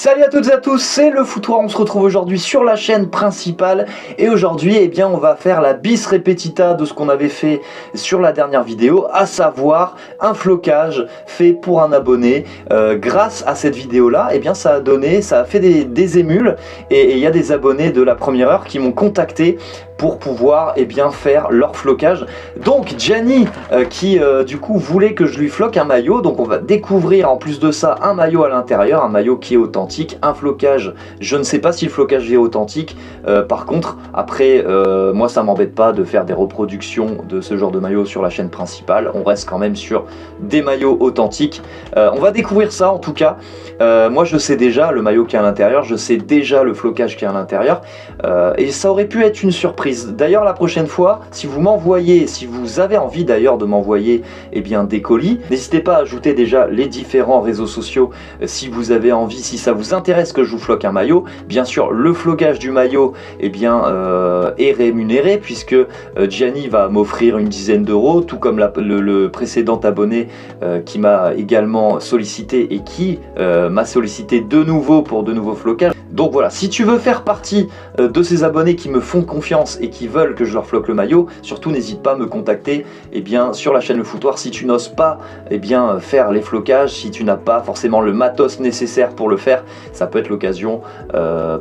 Salut à toutes et à tous, c'est le Foutoir. On se retrouve aujourd'hui sur la chaîne principale et aujourd'hui on va faire la bis repetita de ce qu'on avait fait sur la dernière vidéo, à savoir un flocage fait pour un abonné. Grâce à cette vidéo là, ça a fait des émules et il y a des abonnés de la première heure qui m'ont contacté pour pouvoir faire leur flocage. Donc Gianni qui du coup voulait que je lui floque un maillot, donc on va découvrir en plus de ça un maillot à l'intérieur, un maillot qui est authentique, un flocage, je ne sais pas si le flocage est authentique, par contre après moi ça m'embête pas de faire des reproductions de ce genre de maillot sur la chaîne principale, on reste quand même sur des maillots authentiques. On va découvrir ça en tout cas. Moi je sais déjà le maillot qui est à l'intérieur, je sais déjà le flocage qui est à l'intérieur, et ça aurait pu être une surprise. D'ailleurs la prochaine fois, si vous m'envoyez, si vous avez envie d'ailleurs de m'envoyer des colis, n'hésitez pas à ajouter déjà les différents réseaux sociaux si vous avez envie, si ça vous intéresse que je vous floque un maillot. Bien sûr le flocage du maillot est rémunéré puisque Gianni va m'offrir une dizaine d'euros, tout comme le précédent abonné qui m'a également sollicité et qui m'a sollicité de nouveau pour de nouveaux flocages. Donc voilà, si tu veux faire partie de ces abonnés qui me font confiance et qui veulent que je leur floque le maillot, surtout n'hésite pas à me contacter sur la chaîne Le Foutoir. Si tu n'oses pas faire les flocages, si tu n'as pas forcément le matos nécessaire pour le faire, ça peut être l'occasion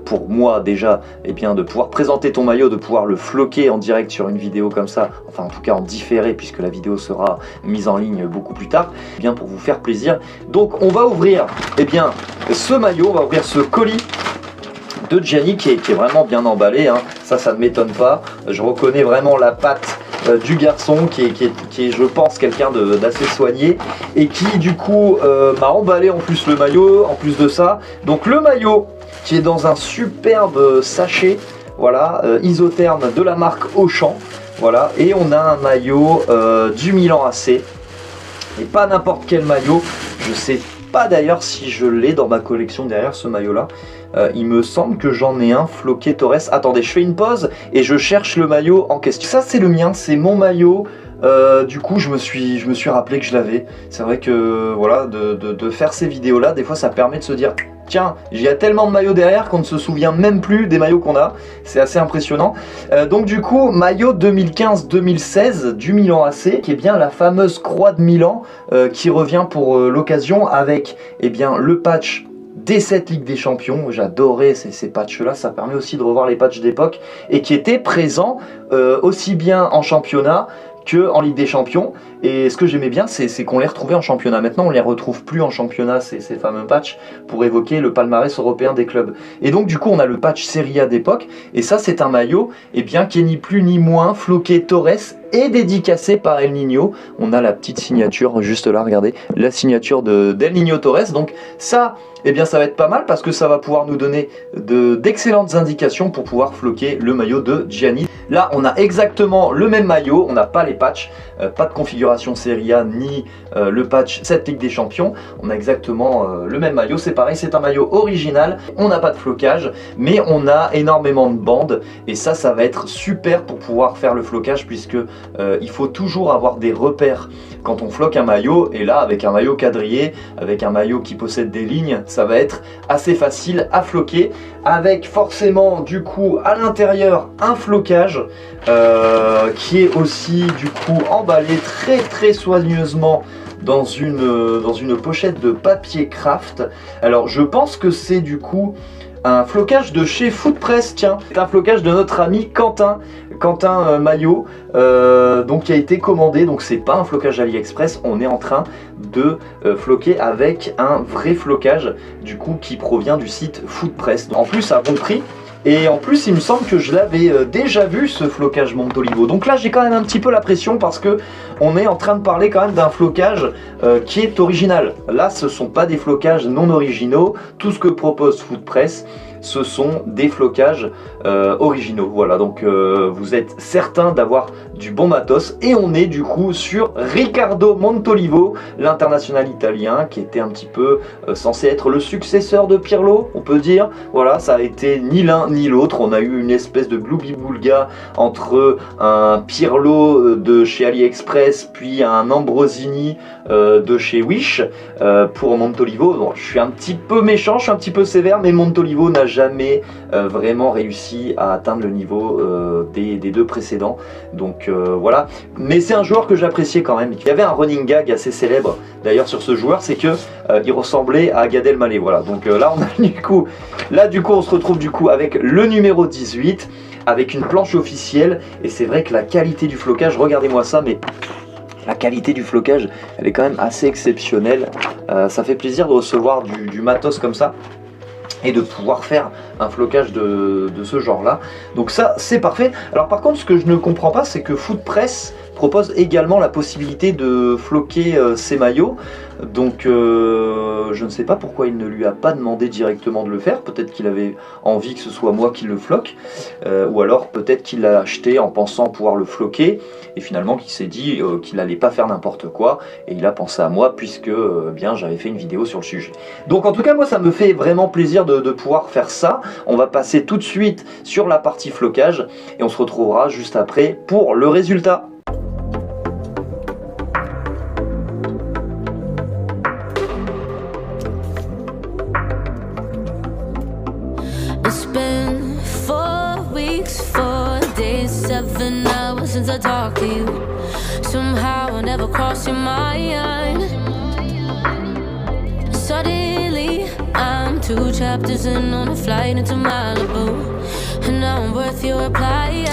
pour moi déjà de pouvoir présenter ton maillot, de pouvoir le floquer en direct sur une vidéo comme ça, enfin en tout cas en différé puisque la vidéo sera mise en ligne beaucoup plus tard, pour vous faire plaisir. Donc on va ouvrir ce maillot, on va ouvrir ce colis de Gianni qui est vraiment bien emballé, ça ne m'étonne pas. Je reconnais vraiment la patte du garçon qui est je pense quelqu'un d'assez soigné et qui du coup m'a emballé en plus le maillot, en plus de ça. Donc le maillot qui est dans un superbe sachet, voilà, isotherme de la marque Auchan, voilà, et on a un maillot du Milan AC, et pas n'importe quel maillot. Je sais pas d'ailleurs si je l'ai dans ma collection derrière ce maillot là. Il me semble que j'en ai un floqué Torres. Attendez, je fais une pause et je cherche le maillot en question. Ça c'est le mien, c'est mon maillot. Du coup je me suis rappelé que je l'avais. C'est vrai que voilà, de faire ces vidéos là, des fois ça permet de se dire tiens, il y a tellement de maillots derrière qu'on ne se souvient même plus des maillots qu'on a. C'est assez impressionnant. Donc du coup, maillot 2015-2016 du Milan AC, qui est bien la fameuse croix de Milan, qui revient pour l'occasion avec le patch des 7 Ligues des Champions. J'adorais ces patchs là, ça permet aussi de revoir les patchs d'époque et qui étaient présents aussi bien en championnat que en Ligue des Champions. Et ce que j'aimais bien, c'est qu'on les retrouvait en championnat. Maintenant, on les retrouve plus en championnat, ces fameux patchs, pour évoquer le palmarès européen des clubs. Et donc, du coup, on a le patch Serie A d'époque. Et ça, c'est un maillot qui est ni plus ni moins floqué Torres et dédicacé par El Niño. On a la petite signature juste là, regardez, la signature d'El Niño Torres. Donc ça, ça va être pas mal parce que ça va pouvoir nous donner d'excellentes indications pour pouvoir floquer le maillot de Gianni. Là, on a exactement le même maillot, on n'a pas les patchs, pas de configuration Serie A ni le patch 7 Ligue des Champions. On a exactement le même maillot, c'est pareil, c'est un maillot original. On n'a pas de flocage, mais on a énormément de bandes et ça va être super pour pouvoir faire le flocage puisque il faut toujours avoir des repères quand on floque un maillot. Et là, avec un maillot quadrillé, avec un maillot qui possède des lignes, ça va être assez facile à floquer, avec forcément du coup à l'intérieur un flocage qui est aussi du coup emballé très soigneusement dans une pochette de papier craft. Alors je pense que c'est du coup un flocage de chez Footpress, tiens, c'est un flocage de notre ami Quentin Maillot, donc qui a été commandé. Donc c'est pas un flocage AliExpress, on est en train de floquer avec un vrai flocage du coup qui provient du site Footpress. En plus à bon prix. Et en plus il me semble que je l'avais déjà vu ce flocage Montolivo. Donc là j'ai quand même un petit peu la pression parce que on est en train de parler quand même d'un flocage qui est original. Là ce sont pas des flocages non originaux. Tout ce que propose Footpress, ce sont des flocages originaux. Voilà, donc vous êtes certain d'avoir du bon matos. Et on est du coup sur Riccardo Montolivo, l'international italien, qui était un petit peu censé être le successeur de Pirlo, on peut dire. Voilà, ça a été ni l'un ni l'autre. On a eu une espèce de gloubi-boulga entre un Pirlo de chez AliExpress, puis un Ambrosini de chez Wish pour Montolivo. Bon, je suis un petit peu méchant, je suis un petit peu sévère, mais Montolivo n'a jamais vraiment réussi à atteindre le niveau des deux précédents. Donc voilà, mais c'est un joueur que j'appréciais quand même. Il y avait un running gag assez célèbre d'ailleurs sur ce joueur, c'est que il ressemblait à Gad Elmaleh. Voilà, donc là on a du coup on se retrouve du coup avec le numéro 18, avec une planche officielle, et c'est vrai que la qualité du flocage, regardez-moi ça, mais la qualité du flocage, elle est quand même assez exceptionnelle. Ça fait plaisir de recevoir du matos comme ça et de pouvoir faire un flocage de ce genre là. Donc ça c'est parfait. Alors par contre ce que je ne comprends pas, c'est que Footpress propose également la possibilité de floquer ses maillots. Donc je ne sais pas pourquoi il ne lui a pas demandé directement de le faire. Peut-être qu'il avait envie que ce soit moi qui le floque, ou alors peut-être qu'il l'a acheté en pensant pouvoir le floquer, et finalement qu'il s'est dit qu'il n'allait pas faire n'importe quoi, et il a pensé à moi puisque bien j'avais fait une vidéo sur le sujet. Donc en tout cas moi ça me fait vraiment plaisir de pouvoir faire ça. On va passer tout de suite sur la partie flocage et on se retrouvera juste après pour le résultat. It's been 4 weeks, 4 days, 7 hours since I talked to you. Somehow I never crossed your mind. Suddenly I'm 2 chapters in on a flight into Malibu, and now I'm worth your reply.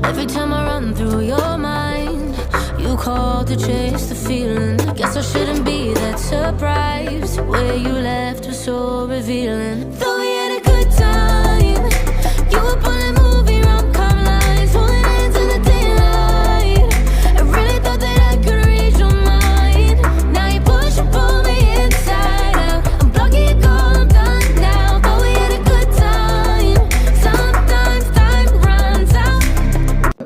Every time I run through your mind, you call to chase the feeling. Guess I shouldn't be that surprised. Where you left was so revealing. Thought we had a good time. You were pulling movie rom-com lines, holding hands in the daylight. I really thought that I could read your mind. Now you push and pull me inside out. I'm blocking your call, I'm done now. Thought we had a good time. Sometimes time runs out.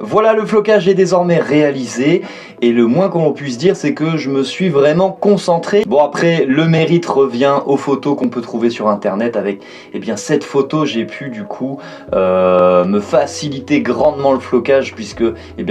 Voilà, le flocage est désormais réalisé. Et le moins qu'on puisse dire, c'est que je me suis vraiment concentré. Bon, après, le mérite revient aux photos qu'on peut trouver sur internet. Avec cette photo, j'ai pu du coup me faciliter grandement le flocage, puisque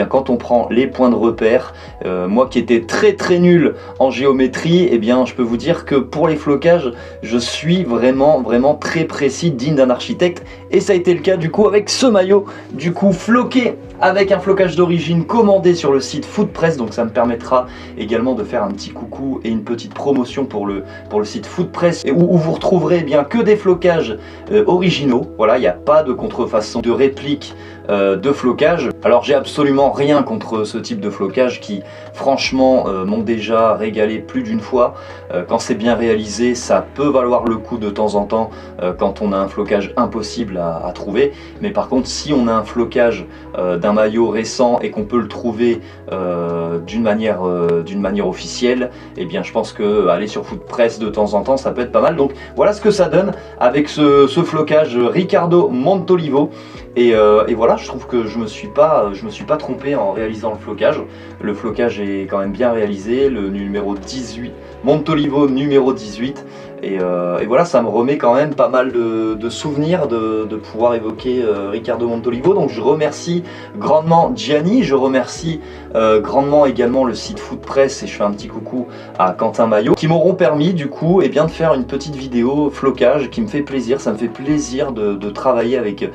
quand on prend les points de repère, moi qui étais très nul en géométrie, je peux vous dire que pour les flocages, je suis vraiment très précis, digne d'un architecte. Et ça a été le cas du coup avec ce maillot, du coup floqué avec un flocage d'origine commandé sur le site Footpress. Donc ça me permettra également de faire un petit coucou et une petite promotion pour le site Footpress, où vous retrouverez que des flocages originaux. Voilà, il n'y a pas de contrefaçon, de réplique de flocage. Alors j'ai absolument rien contre ce type de flocage qui franchement m'ont déjà régalé plus d'une fois. Quand c'est bien réalisé, ça peut valoir le coup de temps en temps quand on a un flocage impossible à trouver. Mais par contre, si on a un flocage d'un maillot récent et qu'on peut le trouver d'une manière officielle, je pense que aller sur Footpress de temps en temps, ça peut être pas mal. Donc voilà ce que ça donne avec ce flocage Ricardo Montolivo. Et voilà, je trouve que je me suis pas trompé en réalisant le flocage. Le flocage est quand même bien réalisé, le numéro 18, Montolivo numéro 18. Et voilà, ça me remet quand même pas mal de souvenirs de pouvoir évoquer Ricardo Montolivo. Donc je remercie grandement Gianni, je remercie grandement également le site Footpress, et je fais un petit coucou à Quentin Maillot, qui m'auront permis du coup de faire une petite vidéo flocage qui me fait plaisir. Ça me fait plaisir de travailler avec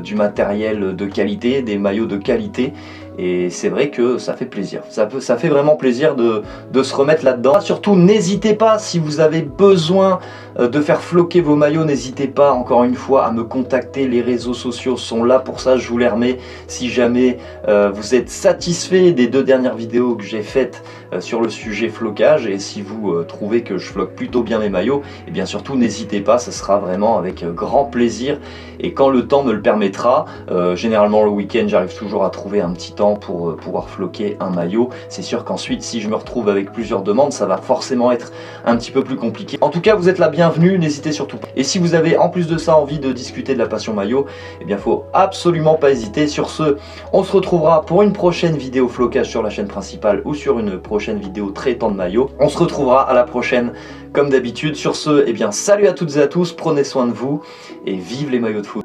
du matériel de qualité, des maillots de qualité. Et c'est vrai que ça fait plaisir, ça fait vraiment plaisir de se remettre là-dedans. Surtout n'hésitez pas, si vous avez besoin de faire floquer vos maillots, n'hésitez pas encore une fois à me contacter. Les réseaux sociaux sont là pour ça, je vous les remets. Si jamais vous êtes satisfait des 2 dernières vidéos que j'ai faites sur le sujet flocage, et si vous trouvez que je floque plutôt bien mes maillots, et bien surtout n'hésitez pas, ça sera vraiment avec grand plaisir. Et quand le temps me le permettra, généralement le week-end j'arrive toujours à trouver un petit temps pour pouvoir floquer un maillot. C'est sûr qu'ensuite si je me retrouve avec plusieurs demandes, ça va forcément être un petit peu plus compliqué. En tout cas, vous êtes la bienvenue, n'hésitez surtout pas. Et si vous avez en plus de ça envie de discuter de la passion maillot, faut absolument pas hésiter. Sur ce, on se retrouvera pour une prochaine vidéo flocage sur la chaîne principale, ou sur une prochaine vidéo traitant de maillot. On se retrouvera à la prochaine comme d'habitude. Sur ce, salut à toutes et à tous, prenez soin de vous et vive les maillots de foot.